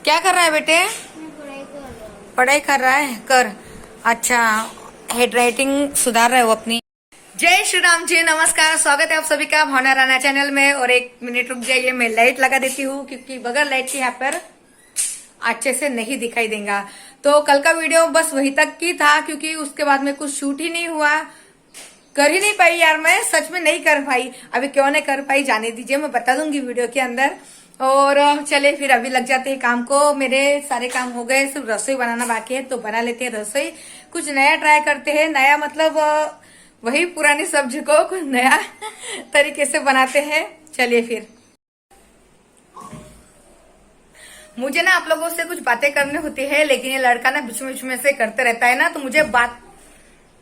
क्या कर रहा है बेटे? पढ़ाई कर रहा है। कर। अच्छा, हेड राइटिंग सुधार रहे हो अपनी। जय श्री राम जी, नमस्कार, स्वागत है आप सभी का भावना राणा चैनल में। और एक मिनट रुक जाइए, मैं लाइट लगा देती हूँ क्योंकि बगैर लाइट के यहाँ पर अच्छे से नहीं दिखाई देगा। तो कल का वीडियो बस वही तक की था क्योंकि उसके बाद में कुछ शूट ही नहीं हुआ, कर ही नहीं पाई यार, मैं सच में नहीं कर पाई। अभी क्यों नहीं कर पाई जाने दीजिए, मैं बता दूंगी वीडियो के अंदर। और चले फिर अभी लग जाते हैं काम को। मेरे सारे काम हो गए, सिर्फ रसोई बनाना बाकी है, तो बना लेते हैं रसोई। कुछ नया ट्राई करते हैं, नया मतलब वही पुरानी सब्जी को कुछ नया तरीके से बनाते हैं। चलिए फिर। मुझे ना आप लोगों से कुछ बातें करनी होती है, लेकिन ये लड़का ना बीच में से करते रहता है ना, तो मुझे बात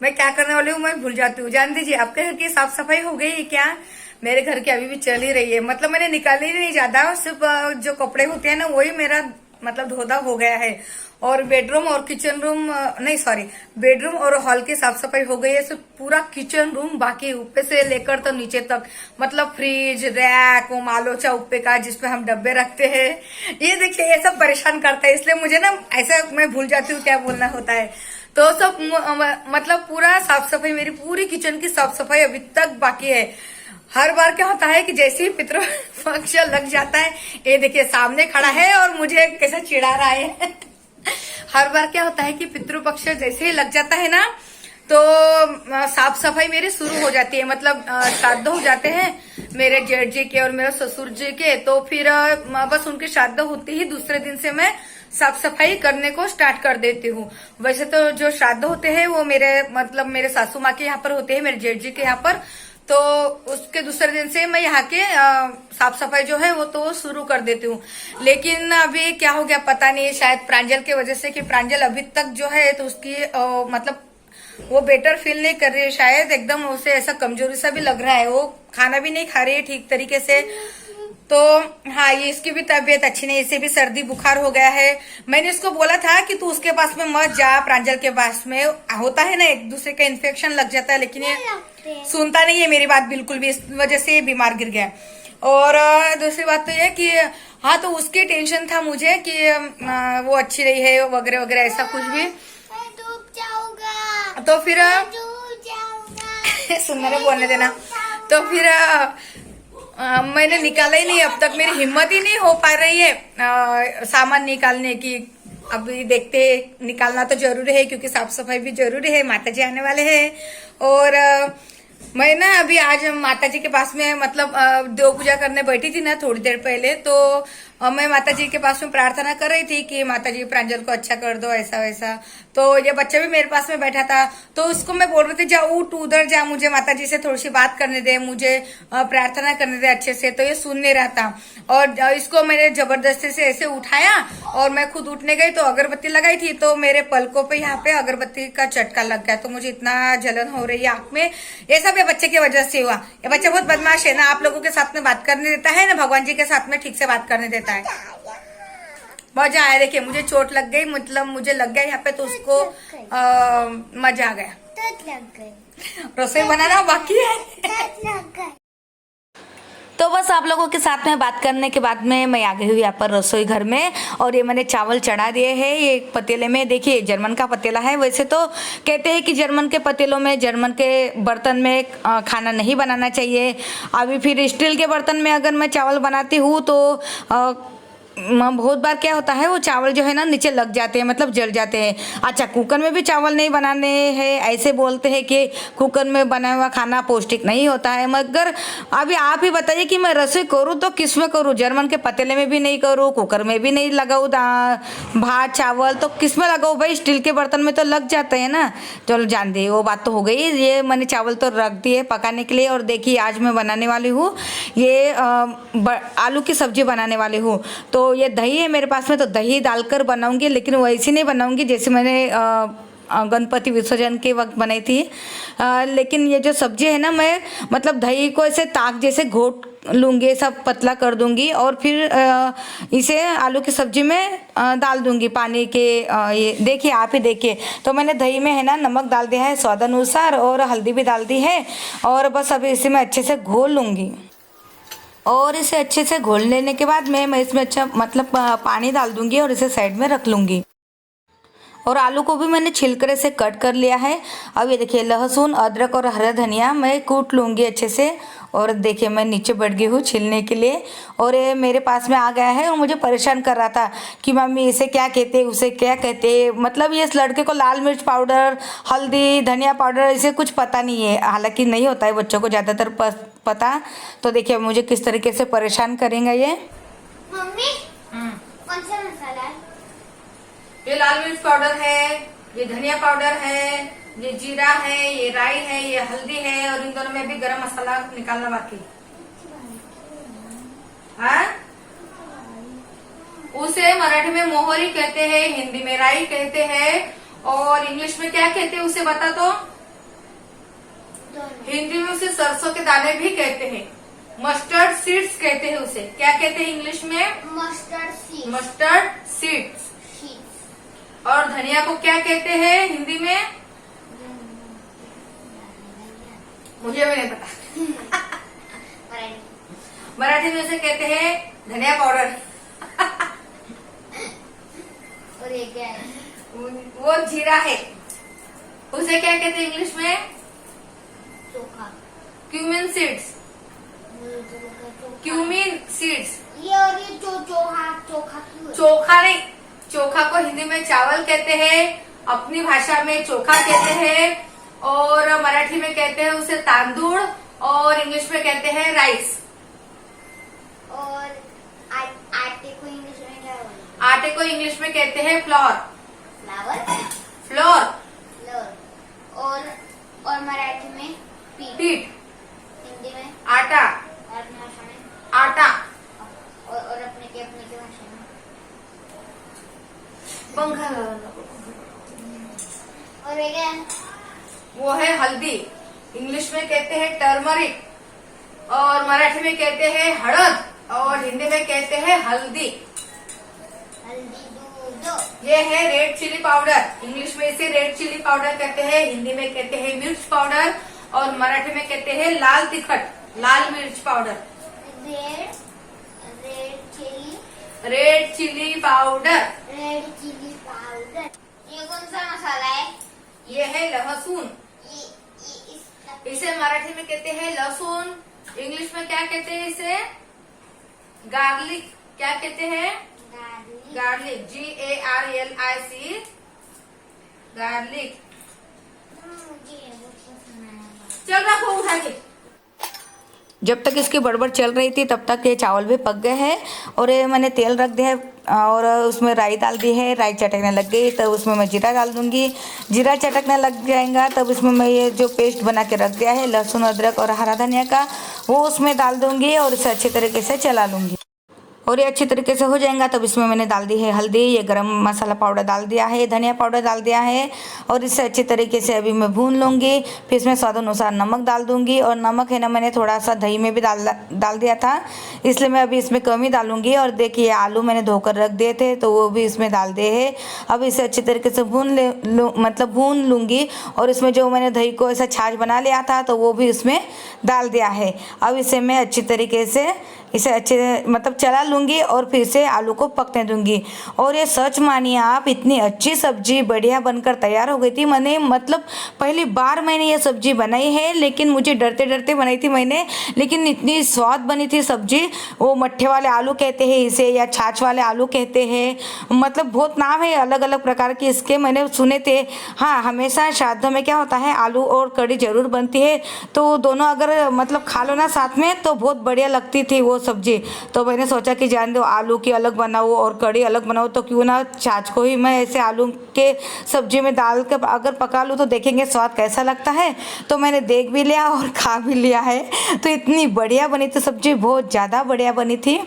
मैं क्या करने वाली हूँ मैं भूल जाती हूँ। जान दीजिए, आपके घर की साफ सफाई हो गई क्या? मेरे घर की अभी भी चल ही रही है। मतलब मैंने निकाली ही नहीं ज्यादा, सिर्फ जो कपड़े होते हैं ना वही मेरा मतलब धोधा हो गया है। और बेडरूम और किचन रूम नहीं सॉरी, बेडरूम और हॉल की साफ सफाई हो गई है। सिर्फ पूरा किचन रूम बाकी, ऊपर से लेकर तो नीचे तक, मतलब फ्रिज, रैक, वो मालोचा ऊपर का जिसपे हम डब्बे रखते हैं, ये देखिए ये सब परेशान करता है। इसलिए मुझे ना ऐसा मैं भूल जाती हूँ क्या बोलना होता है। तो सब मतलब पूरा साफ सफाई, मेरी पूरी किचन की साफ सफाई अभी तक बाकी है। हर बार क्या होता है कि जैसे ही पितृपक्ष लग जाता है, ये देखिए सामने खड़ा है और मुझे कैसा चिढ़ा रहा है हर बार क्या होता है कि पितृपक्ष जैसे ही लग जाता है ना, तो साफ सफाई मेरी शुरू हो जाती है। मतलब श्राद्ध हो जाते हैं मेरे जेठ जी के और मेरे ससुर जी के, तो फिर बस उनके श्राद्ध होते ही दूसरे दिन से मैं साफ सफाई करने को स्टार्ट कर देती हूँ। वैसे तो जो श्राद्ध होते हैं वो मेरे मतलब मेरे सासू माँ के यहाँ पर होते हैं, मेरे जेठ जी के यहाँ पर, तो उसके दूसरे दिन से मैं यहाँ के साफ सफाई जो है वो तो शुरू कर देती हूँ। लेकिन अभी क्या हो गया पता नहीं, शायद प्रांजल की वजह से, कि प्रांजल अभी तक जो है तो उसकी मतलब वो बेटर फील नहीं कर रही है शायद, एकदम उसे ऐसा कमजोरी सा भी लग रहा है, वो खाना भी नहीं खा रही है ठीक तरीके से। तो हाँ, ये इसकी भी तबीयत अच्छी नहीं, इसे भी सर्दी बुखार हो गया है। मैंने इसको बोला था कि तू उसके पास में मत जा, प्रांजल के पास में होता है ना एक दूसरे का इन्फेक्शन लग जाता है, लेकिन ये सुनता नहीं है मेरी बात बिल्कुल भी, इस वजह से ये बीमार गिर गया। और दूसरी बात तो ये कि हाँ, तो उसकी टेंशन था मुझे कि वो अच्छी रही है वगैरह वगैरह ऐसा कुछ भी। तो फिर सुनने में बोलने देना। तो फिर मैंने निकाला ही नहीं, अब तक मेरी हिम्मत ही नहीं हो पा रही है सामान निकालने की। अभी देखते, निकालना तो जरूरी है क्योंकि साफ सफाई भी जरूरी है, माता जी आने वाले हैं। और मैं ना अभी आज माता जी के पास में मतलब देव पूजा करने बैठी थी ना थोड़ी देर पहले, तो मैं माता जी के पास में प्रार्थना कर रही थी कि माता जी प्रांजल को अच्छा कर दो ऐसा वैसा। तो ये बच्चा भी मेरे पास में बैठा था, तो उसको मैं बोल रही थी जा उठ उधर जा, मुझे माता जी से थोड़ी सी बात करने दे, मुझे प्रार्थना करने दे अच्छे से। तो ये सुन नहीं रहा था और इसको मैंने जबरदस्ती से ऐसे उठाया और मैं खुद उठने गई तो अगरबत्ती लगाई थी, तो मेरे पलकों पे यहाँ पे अगरबत्ती का चटका लग गया, तो मुझे इतना जलन हो रही है आंख में। ये सब ये बच्चे की वजह से हुआ। ये बच्चा बहुत बदमाश है ना, आप लोगों के साथ में बात करने देता है ना, भगवान जी के साथ में ठीक से बात करने देता है। मजा आया। देखिए मुझे चोट लग गई, मतलब मुझे लग गया यहाँ पे, तो उसको मजा आ गया। रसोई बनाना बाकी है। तो बस आप लोगों के साथ में बात करने के बाद में मैं आ गई हूँ यहाँ पर रसोई घर में। और ये मैंने चावल चढ़ा दिए हैं ये पतीले में। देखिए जर्मन का पतीला है, वैसे तो कहते हैं कि जर्मन के पतीलों में, जर्मन के बर्तन में खाना नहीं बनाना चाहिए। अभी फिर स्टील के बर्तन में अगर मैं चावल बनाती हूँ तो बहुत बार क्या होता है वो चावल जो है ना नीचे लग जाते हैं, मतलब जल जाते हैं। अच्छा, कुकर में भी चावल नहीं बनाने हैं, ऐसे बोलते हैं कि कुकर में बना हुआ खाना पौष्टिक नहीं होता है। मगर अभी आप ही बताइए कि मैं रसोई करूँ तो किस में करूँ? जर्मन के पतीले में भी नहीं करूँ, कुकर में भी नहीं लगाऊँ भात चावल, तो किस में लगाऊँ भाई? स्टील के बर्तन में तो लग जाते हैं ना। चलो जान दे, वो बात तो हो गई। ये मैंने चावल तो रख दिए पकाने के लिए। और देखिए आज मैं बनाने वाली हूँ ये आलू की सब्जी बनाने वाली हूँ। तो ये दही है मेरे पास में, तो दही डालकर बनाऊंगी, लेकिन वैसी नहीं बनाऊंगी जैसे मैंने गणपति विसर्जन के वक्त बनाई थी। लेकिन ये जो सब्जी है ना, मैं मतलब दही को ऐसे ताक जैसे घोट लूँगी, सब पतला कर दूंगी और फिर इसे आलू की सब्जी में डाल दूंगी पानी के। ये देखिए, आप ही देखिए। तो मैंने दही में है ना नमक डाल दिया है स्वाद अनुसार और हल्दी भी डाल दी है, और बस अभी इसे मैं अच्छे से घोल लूँगी। और इसे अच्छे से घोल लेने के बाद मैं इसमें अच्छा मतलब पानी डाल दूंगी और इसे साइड में रख लूंगी। और आलू को भी मैंने छिलकर से कट कर लिया है। अब ये देखिए लहसुन, अदरक और हरा धनिया मैं कूट लूँगी अच्छे से। और देखिए मैं नीचे बैठ गई हूँ छीलने के लिए और ये मेरे पास में आ गया है और मुझे परेशान कर रहा था कि मम्मी इसे क्या कहते, उसे क्या कहते। मतलब ये इस लड़के को लाल मिर्च पाउडर, हल्दी, धनिया पाउडर इसे कुछ पता नहीं है। हालांकि नहीं होता है बच्चों को ज़्यादातर पता। तो देखिए मुझे किस तरीके से परेशान करेंगे ये। मम्मी कौन सा मसाला है? ये लाल मिर्च पाउडर है, ये धनिया पाउडर है, ये जीरा है, ये राई है, ये हल्दी है और इन दोनों में भी गरम मसाला निकालना बाकी। हाँ? उसे मराठी में मोहरी कहते हैं, हिंदी में राई कहते हैं और इंग्लिश में क्या कहते हैं उसे बता तो? हिंदी में उसे सरसों के दाने भी कहते हैं। मस्टर्ड सीड्स कहते हैं उसे। क्या कहते हैं इंग्लिश में? Mustard seeds. Mustard seeds. और धनिया को क्या कहते हैं हिंदी में? मुझे भी नहीं पता। मराठी में उसे कहते हैं धनिया पाउडर। और ये क्या है? वो जीरा है। उसे क्या कहते हैं इंग्लिश में? चोखा। Cumin seeds. Cumin seeds. ये और ये चोखा क्यों है? चोखा नहीं, चोखा को हिंदी में चावल कहते हैं, अपनी भाषा में चोखा कहते हैं और मराठी में कहते हैं उसे तांदूळ और इंग्लिश में कहते हैं राइस। और आटे को इंग्लिश में क्या बोलते? आटे को इंग्लिश में कहते हैं फ्लोर। फ्लावर। फ्लोर। और मराठी में पीठ। हिंदी में आटा। और अपनी भाषा में आटा। और अपने के भाषा में पंखा। और ये क्या है? वो है हल्दी। इंग्लिश में कहते हैं टर्मरिक और मराठी में कहते हैं हळद और हिंदी में कहते हैं हल्दी। हल्दी दूध। ये है रेड चिली पाउडर। इंग्लिश में इसे रेड चिली पाउडर कहते हैं, हिंदी में कहते हैं मिर्च पाउडर और मराठी में कहते हैं लाल तिखट, लाल मिर्च पाउडर। Red chilli powder. ये कौन सा मसाला है? ये है लहसुन। इसे मराठी में कहते हैं लहसुन। इंग्लिश में क्या कहते हैं इसे? गार्लिक। क्या कहते हैं? गार्लिक। GARLIC। गार्लिक। चल रखो उठा के। जब तक इसकी बड़बड़ चल रही थी तब तक ये चावल भी पक गए हैं और ये मैंने तेल रख दिया है और उसमें राई डाल दी है। राई चटकने लग गई तब उसमें मैं जीरा डाल दूंगी। जीरा चटकने लग जाएगा तब उसमें मैं ये जो पेस्ट बना के रख दिया है लहसुन, अदरक और हरा धनिया का, वो उसमें डाल दूंगी और इसे अच्छे तरीके से चला लूँगी। और ये अच्छी तरीके से हो जाएगा तब इसमें मैंने डाल दी है हल्दी, ये गरम मसाला पाउडर डाल दिया है, धनिया पाउडर डाल दिया है और इसे अच्छी तरीके से अभी मैं भून लूँगी। फिर इसमें स्वाद अनुसार नमक डाल दूँगी और नमक है ना मैंने थोड़ा सा दही में भी डाल दिया था, इसलिए मैं अभी इसमें कम ही डालूँगी। और देखिए आलू मैंने धोकर रख दिए थे तो वो भी इसमें डाल दिए है। अब इसे अच्छी तरीके से भून लूँगी और इसमें जो मैंने दही को ऐसा छाछ बना लिया था तो वो भी इसमें डाल दिया है। अब इसे मैं अच्छी तरीके से इसे अच्छे चला लूँगी और फिर से आलू को पकने दूँगी। और ये सच मानिए आप, इतनी अच्छी सब्जी बढ़िया बनकर तैयार हो गई थी। मैंने पहली बार मैंने ये सब्जी बनाई है, लेकिन मुझे डरते डरते बनाई थी मैंने, लेकिन इतनी स्वाद बनी थी सब्जी। वो मट्ठे वाले आलू कहते हैं इसे या छाछ वाले आलू कहते हैं, बहुत नाम है अलग अलग प्रकार के इसके मैंने सुने थे। हाँ, हमेशा श्राद्धों में क्या होता है आलू और कढ़ी जरूर बनती है, तो दोनों अगर खा लो ना साथ में तो बहुत बढ़िया लगती थी वो सब्जी। तो मैंने सोचा कि जान दो आलू की अलग बनाओ और कढ़ी अलग बनाओ, तो क्यों ना छाछ को ही मैं ऐसे आलू के सब्जी में डाल कर अगर पका लूँ तो देखेंगे स्वाद कैसा लगता है। तो मैंने देख भी लिया और खा भी लिया है। तो इतनी बढ़िया बनी थी सब्जी, बहुत ज़्यादा बढ़िया बनी थी।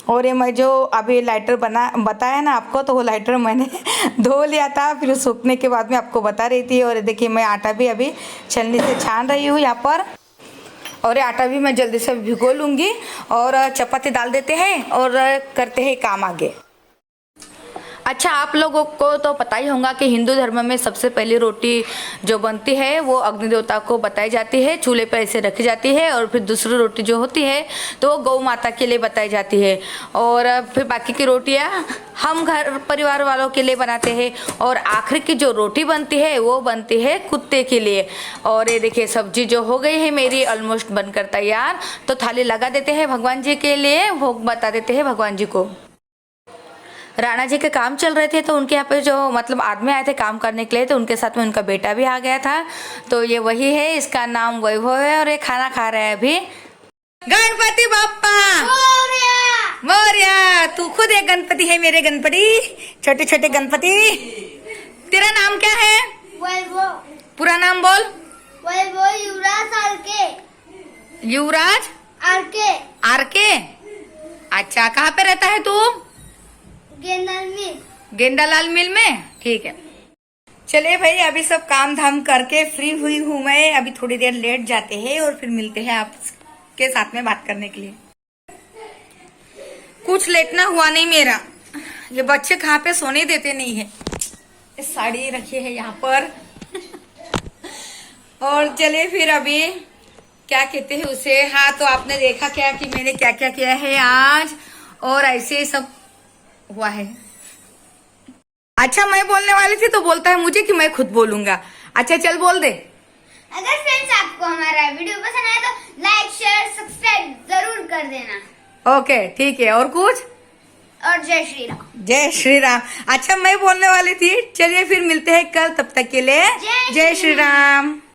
और ये मैं जो अभी लाइटर बताया ना आपको, तो वो लाइटर मैंने धो लिया था, फिर सूखने के बाद में आपको बता रही थी। और देखिए मैं आटा भी अभी छलनी से छान रही हूँ यहाँ पर, और ये आटा भी मैं जल्दी से भिगो लूँगी और चपाती डाल देते हैं और करते हैं काम आगे। अच्छा, आप लोगों को तो पता ही होगा कि हिंदू धर्म में सबसे पहली रोटी जो बनती है वो अग्नि देवता को बताई जाती है, चूल्हे पर ऐसे रखी जाती है। और फिर दूसरी रोटी जो होती है तो वो गौ माता के लिए बताई जाती है। और फिर बाकी की रोटियां हम घर परिवार वालों के लिए बनाते हैं। और आखिर की जो रोटी बनती है वो बनती है कुत्ते के लिए। और ये देखिए सब्जी जो हो गई है मेरी ऑलमोस्ट बनकर तैयार। तो थाली लगा देते हैं भगवान जी के लिए, भोग बता देते हैं भगवान जी को। राणा जी के काम चल रहे थे तो उनके यहाँ पे जो मतलब आदमी आए थे काम करने के लिए, तो उनके साथ में उनका बेटा भी आ गया था। तो ये वही है, इसका नाम वैभव है और ये खाना खा रहा है अभी। गणपति बाप्पा मोरया। तू खुद एक गणपति है मेरे गणपति, छोटे छोटे गणपति। तेरा नाम क्या है? वैभव। पूरा नाम बोल। वैभव युवराज आरके। युवराज आरके। आरके। अच्छा, कहाँ पे रहता है तू? गेंदल मिल। गेंदालाल मिल में, ठीक है। चलिए भाई, अभी सब काम धाम करके फ्री हुई हूँ मैं। अभी थोड़ी देर लेट जाते हैं और फिर मिलते हैं आपके साथ में बात करने के लिए। कुछ लेटना हुआ नहीं मेरा। ये बच्चे कहाँ पे सोने देते नहीं है। ये साड़ी रखी है यहाँ पर। और चलिए फिर अभी क्या कहते हैं उसे, हाँ तो आपने देखा क्या कि मैंने क्या क्या किया है आज, और ऐसे ही सब हुआ है। अच्छा, मैं बोलने वाली थी तो बोलता है मुझे कि मैं खुद बोलूंगा। अच्छा चल बोल दे। अगर फ्रेंड्स आपको हमारा वीडियो पसंद आया तो लाइक शेयर सब्सक्राइब जरूर कर देना। ओके ठीक है, और कुछ? और जय श्री राम। जय श्री राम। अच्छा, मैं बोलने वाली थी। चलिए फिर मिलते हैं कल, तब तक के लिए जय जय श्री राम।